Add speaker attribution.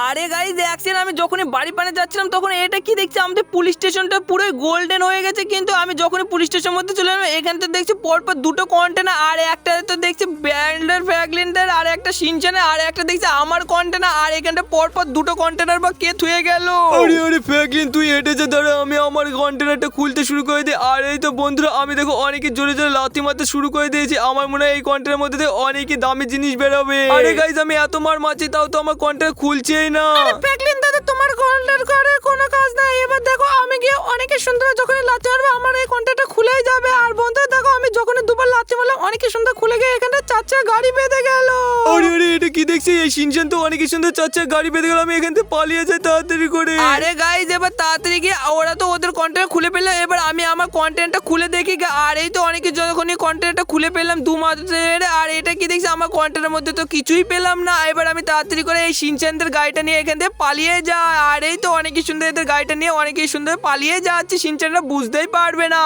Speaker 1: আরে গাইস দেখছেন, আমি যখনই বাড়ি পানে যাচ্ছিলাম তখন এটা কি দেখছি, আমাদের পুলিশ স্টেশনটা পুরো গোল্ডেন হয়ে গেছে। কিন্তু আমি যখনই পুলিশ স্টেশন মধ্যে চলে এলাম, এখানে তো দেখছি পরপর দুটো কন্টেনার, আর একটা তো দেখছি ব্যান্ডার ফ্র্যাগলিনদের, আর একটা সিনচানের, আর একটা দেখছি আমার কন্টেনার। আর এখানটা পরপর দুটো কন্টেনার বা কে থুয়ে গেল।
Speaker 2: আরে আরে ফ্র্যাঙ্কলিন, তুই হেঁটে যা, দাঁড়া আমি আমার কন্টেনারটা খুলতে শুরু করে দিই। আর এই তো বন্ধুরা, আমি দেখো অনেকে জোরে জোরে লাথি মারতে শুরু করে দিয়েছি। আমার মনে হয় এই কন্টেনারের মধ্যে থেকে অনেকই দামি জিনিস বেরোবে। আরে গাইজ, আমি এত মার মারছি তাও তো আমার কন্টেনার খুলছেই না।
Speaker 1: ফ্র্যাঙ্কলিন দাদা, তোমার কন্টেনার করে কোনো কাজ নাই। এবার দেখো আমি গিয়ে অনেকে সুন্দর যখন লাথি মারবো আমার এই কন্টেনারটা খুলেই যাবে। আর বন্ধুরা দেখো, আমি যখন দুবার লাথি মারলাম অনেকে সুন্দর খুলে গিয়ে এখানে চার চাকা গাড়ি বেঁধে গেল।
Speaker 2: আরে আরে, এটা কি দেখছি? এই সিনচান তো অনেক সুন্দর চার চাকা গাড়ি বেঁধে গেল। আমি এখান থেকে পালিয়ে যাই তাড়াতাড়ি করে।
Speaker 1: আরে গাইজ, এবার তাড়াতাড়ি গিয়ে ওরা তো ওদের কন্টেনার খুলে পেলো, এবার আমি আমার কন্টেনারটা খুলে দেখি। আর এই তো অনেকে যখনই কন্টেনারটা খুলে পেলাম দু মাসের, আর এটা কি দেখছি আমার কন্টেনারের মধ্যে তো কিছুই পেলাম না। এবার আমি তাড়াতাড়ি করে এই সিনচানদের গাড়িটা নিয়ে এখান থেকে পালিয়ে যাই। আর এই তো অনেকই সুন্দর এদের গাড়িটা নিয়ে অনেকই সুন্দর পালিয়ে যাচ্ছে, সিনচানরা বুঝতেই পারবে না।